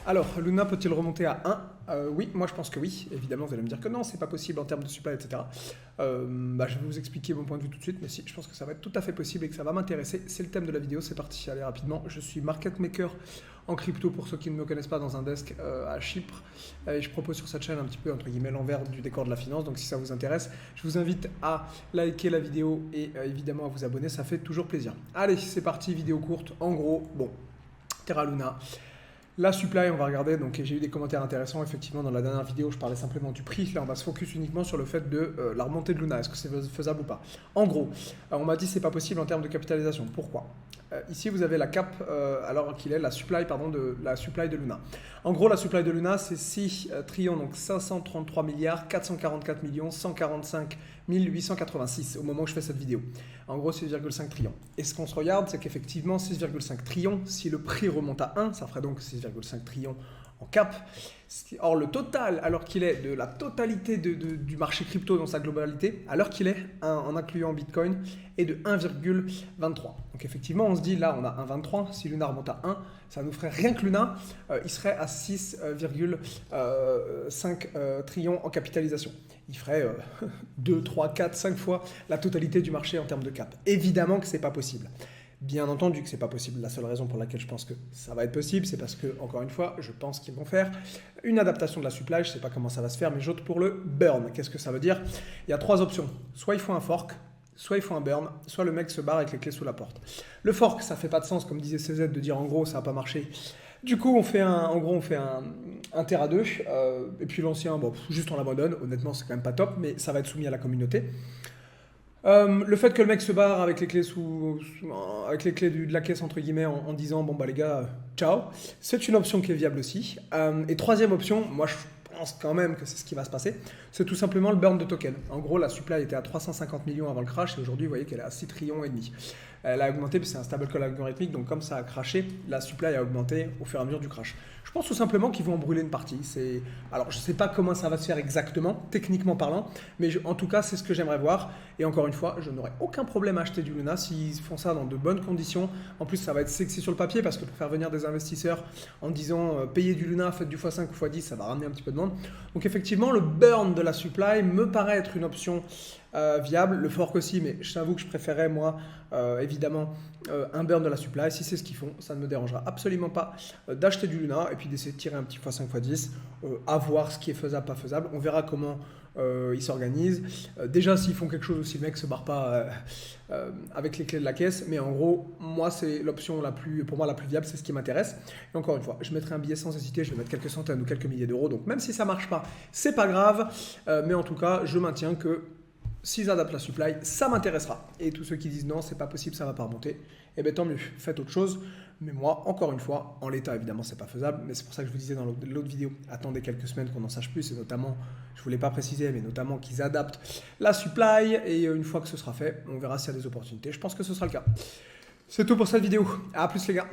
Alors, Luna peut-il remonter à 1? Oui, moi je pense que oui. Évidemment, vous allez me dire que non, c'est pas possible en termes de supply, etc. Je vais vous expliquer mon point de vue tout de suite, mais si, je pense que ça va être tout à fait possible et que ça va m'intéresser. C'est le thème de la vidéo, c'est parti, allez rapidement. Je suis market maker en crypto pour ceux qui ne me connaissent pas dans un desk à Chypre. Et je propose sur cette chaîne un petit peu, entre guillemets, l'envers du décor de la finance. Donc si ça vous intéresse, je vous invite à liker la vidéo et évidemment à vous abonner, ça fait toujours plaisir. Allez, c'est parti, vidéo courte. En gros, bon, Terra Luna. La supply, on va regarder, donc j'ai eu des commentaires intéressants, effectivement dans la dernière vidéo je parlais simplement du prix, là on va se focus uniquement sur le fait de la remontée de Luna, est-ce que c'est faisable ou pas. En gros, on m'a dit c'est pas possible en termes de capitalisation, pourquoi? Ici vous avez la cap, alors qu'il est la supply, de Luna. En gros la supply de Luna c'est 6 trillions, donc 533 milliards, 444 millions, 145 886 au moment où je fais cette vidéo. En gros 6,5 trillions. Et ce qu'on se regarde c'est qu'effectivement 6,5 trillions, si le prix remonte à 1, ça ferait donc 6,5 trillions en cap. Or le total, alors qu'il est de la totalité du marché crypto dans sa globalité, alors qu'il est en incluant Bitcoin, est de 1,23. Donc effectivement on se dit là on a 1,23, si Luna remonte à 1, ça nous ferait rien que Luna, il serait à 6,5 trillions en capitalisation. Il ferait 2, 3, 4, 5 fois la totalité du marché en termes de cap. Évidemment que ce n'est pas possible. Bien entendu que ce n'est pas possible. La seule raison pour laquelle je pense que ça va être possible, c'est parce que, encore une fois, je pense qu'ils vont faire une adaptation de la supply. Je ne sais pas comment ça va se faire, mais j'opte pour le burn. Qu'est-ce que ça veut dire? Il y a 3 options. Soit il faut un fork, soit il faut un burn, soit le mec se barre avec les clés sous la porte. Le fork, ça ne fait pas de sens, comme disait CZ, de dire en gros ça n'a pas marché. Du coup, on fait un Terra 2, et puis l'ancien, bon, juste on l'abandonne. Honnêtement, c'est quand même pas top, mais ça va être soumis à la communauté. Le fait que le mec se barre avec les clés de la caisse entre guillemets en disant bon bah les gars ciao, c'est une option qui est viable aussi. Et troisième option, moi je pense quand même que c'est ce qui va se passer, c'est tout simplement le burn de token. En gros la supply était à 350 millions avant le crash et aujourd'hui vous voyez qu'elle est à 6 trillions et demi. Elle a augmenté puis c'est un stablecoin algorithmique, donc comme ça a crashé, la supply a augmenté au fur et à mesure du crash. Je pense tout simplement qu'ils vont en brûler une partie. Alors je ne sais pas comment ça va se faire exactement, techniquement parlant, mais en tout cas c'est ce que j'aimerais voir. Et encore une fois, je n'aurai aucun problème à acheter du Luna s'ils font ça dans de bonnes conditions. En plus ça va être sexy sur le papier parce que pour faire venir des investisseurs en disant payez du Luna, faites du x5 ou x10, ça va ramener un petit peu de monde. Donc effectivement le burn de la supply me paraît être une option viable, le fork aussi, mais je t'avoue que je préférais moi évidemment un burn de la supply. Si c'est ce qu'ils font, ça ne me dérangera absolument pas d'acheter du Luna et puis d'essayer de tirer un petit x5 x10, à voir ce qui est faisable, pas faisable. On verra comment ils s'organisent. Déjà s'ils font quelque chose ou si le mec se barre pas avec les clés de la caisse, mais en gros moi c'est l'option pour moi la plus viable, c'est ce qui m'intéresse. Et encore une fois, je mettrai un billet sans hésiter, je vais mettre quelques centaines ou quelques milliers d'euros, donc même si ça marche pas, c'est pas grave, mais en tout cas je maintiens que s'ils adaptent la supply, ça m'intéressera. Et tous ceux qui disent non, c'est pas possible, ça va pas remonter, eh bien tant mieux, faites autre chose. Mais moi, encore une fois, en l'état, évidemment, c'est pas faisable. Mais c'est pour ça que je vous disais dans l'autre vidéo, attendez quelques semaines qu'on en sache plus. Et notamment, je voulais pas préciser, mais notamment qu'ils adaptent la supply. Et une fois que ce sera fait, on verra s'il y a des opportunités. Je pense que ce sera le cas. C'est tout pour cette vidéo. À plus les gars.